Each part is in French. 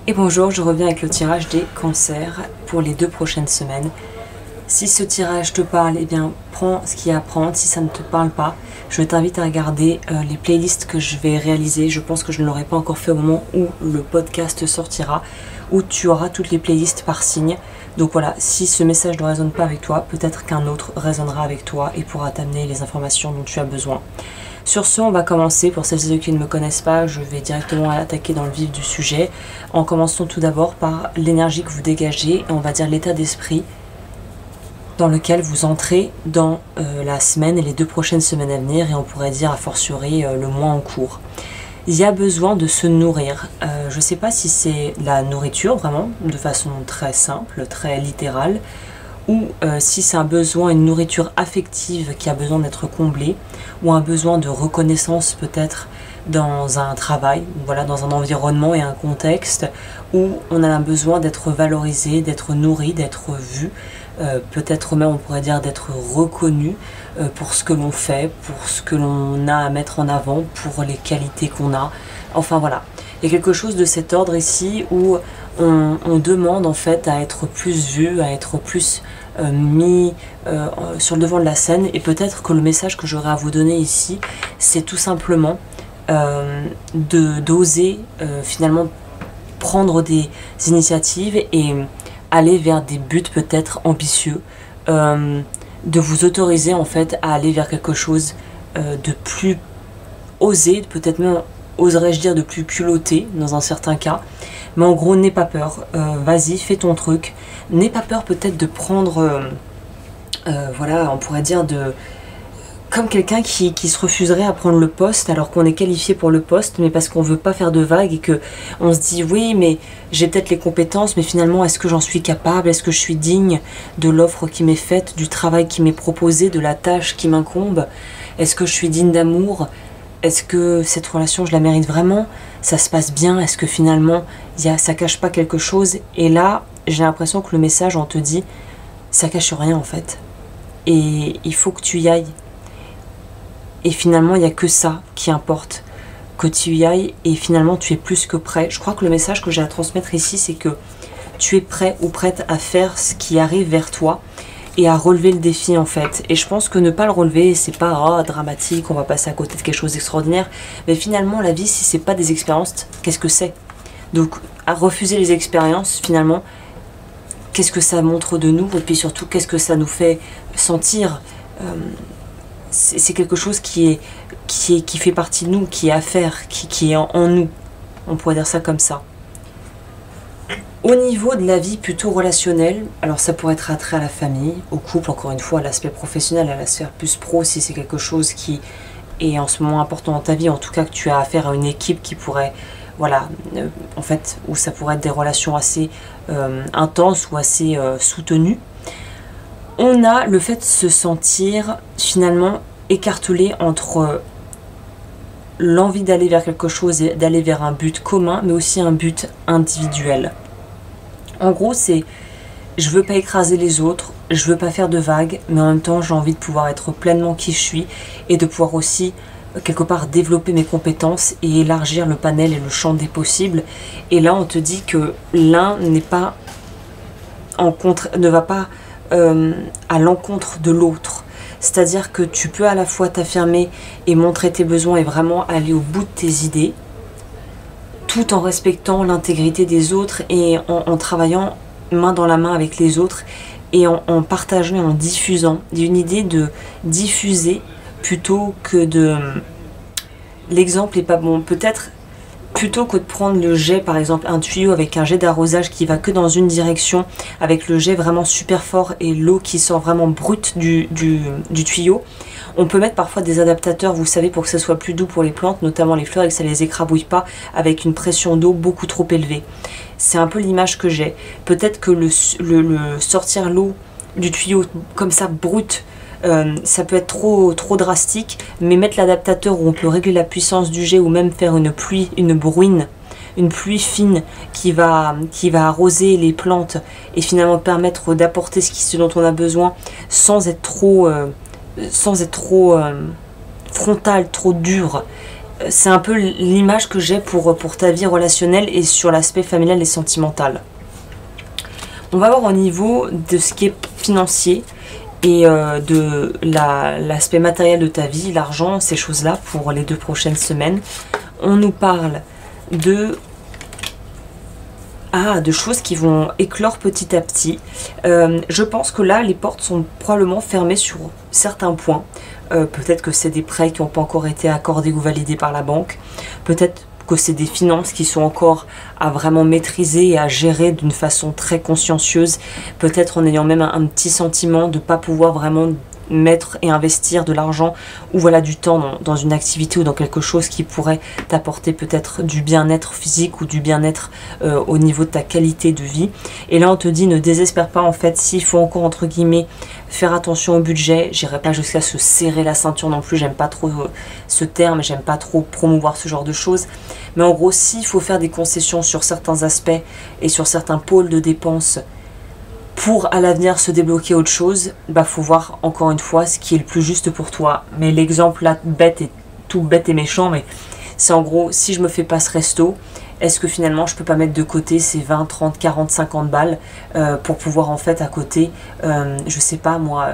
Et bonjour, je reviens avec le tirage des cancers pour les 2 prochaines semaines. Si ce tirage te parle, eh bien prends ce qu'il y a à prendre. Si ça ne te parle pas, je t'invite à regarder les playlists que je vais réaliser. Je pense que je ne l'aurai pas encore fait au moment où le podcast sortira, où tu auras toutes les playlists par signe. Donc voilà, si ce message ne résonne pas avec toi, peut-être qu'un autre résonnera avec toi et pourra t'amener les informations dont tu as besoin. Sur ce, on va commencer. Pour celles et ceux qui ne me connaissent pas, je vais directement attaquer dans le vif du sujet. En commençant tout d'abord par l'énergie que vous dégagez, et on va dire l'état d'esprit dans lequel vous entrez dans la semaine et les 2 prochaines semaines à venir, et on pourrait dire a fortiori le mois en cours. Il y a besoin de se nourrir. Je ne sais pas si c'est la nourriture vraiment, de façon très simple, très littérale, ou si c'est un besoin, une nourriture affective qui a besoin d'être comblée, ou un besoin de reconnaissance peut-être dans un travail, voilà, dans un environnement et un contexte où on a un besoin d'être valorisé, d'être nourri, d'être vu, peut-être même on pourrait dire d'être reconnu pour ce que l'on fait, pour ce que l'on a à mettre en avant, pour les qualités qu'on a. Enfin voilà, il y a quelque chose de cet ordre ici où on demande en fait à être plus vu, à être plus mis sur le devant de la scène. Et peut-être que le message que j'aurais à vous donner ici, c'est tout simplement d'oser finalement prendre des initiatives et aller vers des buts peut-être ambitieux, de vous autoriser en fait à aller vers quelque chose de plus osé, peut-être même oserais-je dire de plus culotté dans un certain cas. Mais en gros, n'aie pas peur, vas-y, fais ton truc. N'aie pas peur peut-être de prendre, voilà, on pourrait dire comme quelqu'un qui se refuserait à prendre le poste alors qu'on est qualifié pour le poste, mais parce qu'on veut pas faire de vagues et que on se dit oui, mais j'ai peut-être les compétences, mais finalement est-ce que j'en suis capable, est-ce que je suis digne de l'offre qui m'est faite, du travail qui m'est proposé, de la tâche qui m'incombe, est-ce que je suis digne d'amour, est-ce que cette relation je la mérite vraiment, ça se passe bien, est-ce que finalement ça cache pas quelque chose. Et là j'ai l'impression que le message on te dit ça cache rien en fait, et il faut que tu y ailles. Et finalement, il n'y a que ça qui importe, que tu y ailles, et finalement, tu es plus que prêt. Je crois que le message que j'ai à transmettre ici, c'est que tu es prêt ou prête à faire ce qui arrive vers toi et à relever le défi, en fait. Et je pense que ne pas le relever, c'est pas dramatique, on va passer à côté de quelque chose d'extraordinaire. Mais finalement, la vie, si c'est pas des expériences, qu'est-ce que c'est? Donc, à refuser les expériences, finalement, qu'est-ce que ça montre de nous? Et puis surtout, qu'est-ce que ça nous fait sentir? C'est quelque chose qui fait partie de nous, qui est à faire, qui est en nous. On pourrait dire ça comme ça. Au niveau de la vie plutôt relationnelle, alors ça pourrait être attrait à la famille, au couple, encore une fois, à l'aspect professionnel, à la sphère plus pro, si c'est quelque chose qui est en ce moment important dans ta vie, en tout cas que tu as affaire à une équipe qui pourrait, voilà, en fait, où ça pourrait être des relations assez intenses ou assez soutenues. On a le fait de se sentir finalement écartelé entre l'envie d'aller vers quelque chose et d'aller vers un but commun, mais aussi un but individuel. En gros, c'est je veux pas écraser les autres, je veux pas faire de vagues, mais en même temps j'ai envie de pouvoir être pleinement qui je suis et de pouvoir aussi quelque part développer mes compétences et élargir le panel et le champ des possibles. Et là on te dit que l'un n'est pas ne va pas à l'encontre de l'autre. C'est-à-dire que tu peux à la fois t'affirmer et montrer tes besoins et vraiment aller au bout de tes idées, tout en respectant l'intégrité des autres et en travaillant main dans la main avec les autres et en partageant et en diffusant. Il y a une idée de diffuser plutôt que de... L'exemple est pas bon. Peut-être plutôt que de prendre le jet, par exemple un tuyau avec un jet d'arrosage qui va que dans une direction, avec le jet vraiment super fort et l'eau qui sort vraiment brute du tuyau, on peut mettre parfois des adaptateurs, vous savez, pour que ça soit plus doux pour les plantes, notamment les fleurs, et que ça les écrabouille pas avec une pression d'eau beaucoup trop élevée. C'est un peu l'image que j'ai. Peut-être que le sortir l'eau du tuyau comme ça brute, ça peut être trop drastique, mais mettre l'adaptateur où on peut régler la puissance du jet ou même faire une pluie fine qui va arroser les plantes et finalement permettre d'apporter ce dont on a besoin sans être trop frontal, trop dur, c'est un peu l'image que j'ai pour ta vie relationnelle et sur l'aspect familial et sentimental. On va voir au niveau de ce qui est financier et de l'aspect matériel de ta vie, l'argent, ces choses-là pour les 2 prochaines semaines. On nous parle de choses qui vont éclore petit à petit. Je pense que là, les portes sont probablement fermées sur certains points. Peut-être que c'est des prêts qui n'ont pas encore été accordés ou validés par la banque. Peut-être que c'est des finances qui sont encore à vraiment maîtriser et à gérer d'une façon très consciencieuse. Peut-être en ayant même un petit sentiment de ne pas pouvoir vraiment mettre et investir de l'argent ou voilà du temps dans une activité ou dans quelque chose qui pourrait t'apporter peut-être du bien-être physique ou du bien-être au niveau de ta qualité de vie. Et là on te dit ne désespère pas en fait, s'il faut encore entre guillemets faire attention au budget, j'irai pas jusqu'à se serrer la ceinture non plus, j'aime pas trop ce terme, j'aime pas trop promouvoir ce genre de choses, mais en gros s'il faut faire des concessions sur certains aspects et sur certains pôles de dépenses pour à l'avenir se débloquer autre chose, bah faut voir encore une fois ce qui est le plus juste pour toi. Mais l'exemple là tout bête et méchant, mais c'est en gros si je me fais pas ce resto, est-ce que finalement je peux pas mettre de côté ces 20, 30, 40, 50 balles pour pouvoir en fait à côté, je sais pas moi,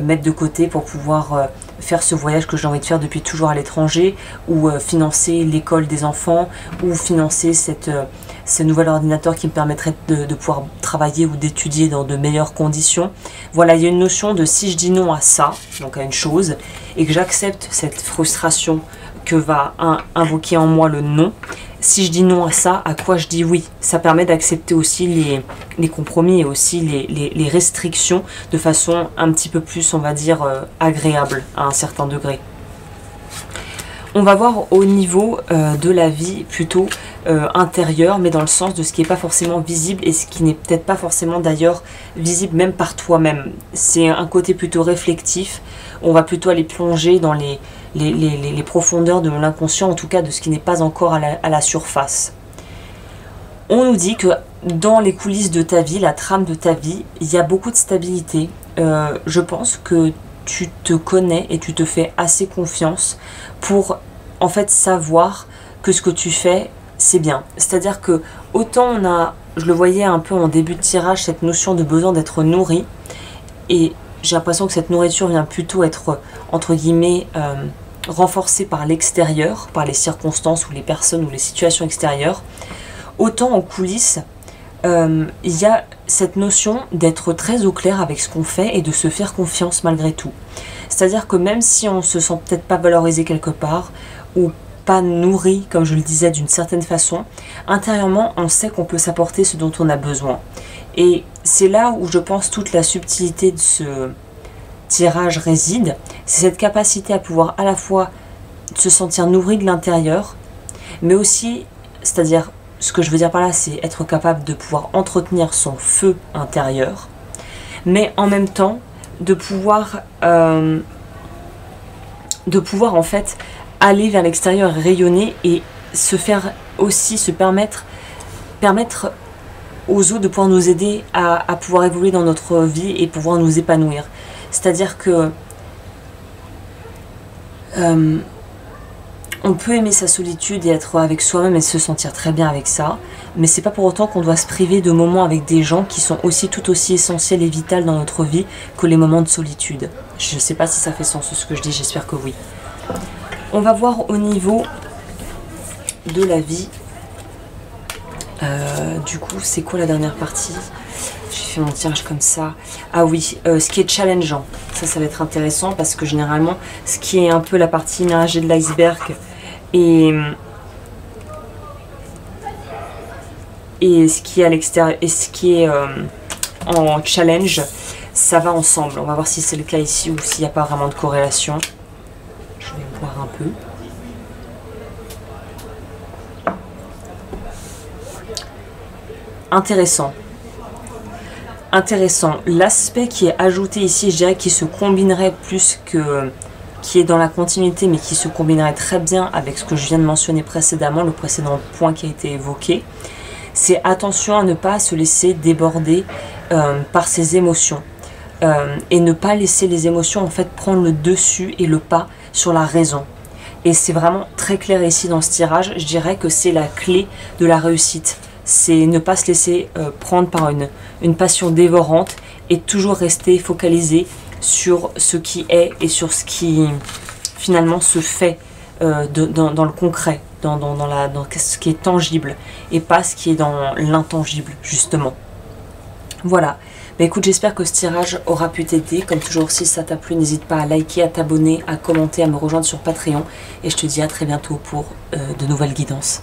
mettre de côté pour pouvoir faire ce voyage que j'ai envie de faire depuis toujours à l'étranger, ou financer l'école des enfants, ou financer ce nouvel ordinateur qui me permettrait de pouvoir travailler ou d'étudier dans de meilleures conditions. Voilà, il y a une notion de si je dis non à ça, donc à une chose, et que j'accepte cette frustration que va invoquer en moi le non, si je dis non à ça, à quoi je dis oui? Ça permet d'accepter aussi les compromis et aussi les restrictions de façon un petit peu plus, on va dire, agréable à un certain degré. On va voir au niveau de la vie plutôt intérieure, mais dans le sens de ce qui n'est pas forcément visible et ce qui n'est peut-être pas forcément d'ailleurs visible même par toi-même. C'est un côté plutôt réflectif. On va plutôt aller plonger dans les profondeurs de l'inconscient, en tout cas de ce qui n'est pas encore à la surface. On nous dit que dans les coulisses de ta vie, la trame de ta vie, il y a beaucoup de stabilité. Je pense que tu te connais et tu te fais assez confiance pour en fait savoir que ce que tu fais, c'est bien. C'est-à-dire que autant je le voyais un peu en début de tirage, cette notion de besoin d'être nourri, et j'ai l'impression que cette nourriture vient plutôt être, entre guillemets, renforcée par l'extérieur, par les circonstances ou les personnes ou les situations extérieures. Autant en coulisses, il y a cette notion d'être très au clair avec ce qu'on fait et de se faire confiance malgré tout. C'est-à-dire que même si on se sent peut-être pas valorisé quelque part, ou pas nourri, comme je le disais, d'une certaine façon, intérieurement, on sait qu'on peut s'apporter ce dont on a besoin. Et c'est là où je pense toute la subtilité de ce tirage réside, c'est cette capacité à pouvoir à la fois se sentir nourri de l'intérieur, mais aussi, c'est-à-dire, ce que je veux dire par là, c'est être capable de pouvoir entretenir son feu intérieur, mais en même temps, de pouvoir en fait aller vers l'extérieur, rayonner et se faire aussi, se permettre aux autres de pouvoir nous aider à pouvoir évoluer dans notre vie et pouvoir nous épanouir. C'est-à-dire que on peut aimer sa solitude et être avec soi-même et se sentir très bien avec ça, mais c'est pas pour autant qu'on doit se priver de moments avec des gens qui sont tout aussi essentiels et vitaux dans notre vie que les moments de solitude. Je sais pas si ça fait sens ce que je dis, j'espère que oui. On va voir au niveau de la vie. Du coup, c'est quoi la dernière partie? J'ai fait mon tirage comme ça. Ah oui, ce qui est challengeant. Ça va être intéressant parce que généralement, ce qui est un peu la partie immergée de l'iceberg et ce qui est à l'extérieur et ce qui est en challenge, ça va ensemble. On va voir si c'est le cas ici ou s'il n'y a pas vraiment de corrélation. Je vais voir un peu. Intéressant. Intéressant. L'aspect qui est ajouté ici, je dirais qui se combinerait plus que... qui est dans la continuité, mais qui se combinerait très bien avec ce que je viens de mentionner précédemment, le précédent point qui a été évoqué, c'est attention à ne pas se laisser déborder par ses émotions. Et ne pas laisser les émotions en fait prendre le dessus et le pas sur la raison. Et c'est vraiment très clair ici dans ce tirage. Je dirais que c'est la clé de la réussite. C'est ne pas se laisser prendre par une passion dévorante et toujours rester focalisé sur ce qui est et sur ce qui finalement se fait dans le concret, dans ce qui est tangible et pas ce qui est dans l'intangible justement. Voilà. Bah écoute, j'espère que ce tirage aura pu t'aider. Comme toujours, si ça t'a plu, n'hésite pas à liker, à t'abonner, à commenter, à me rejoindre sur Patreon. Et je te dis à très bientôt pour de nouvelles guidances.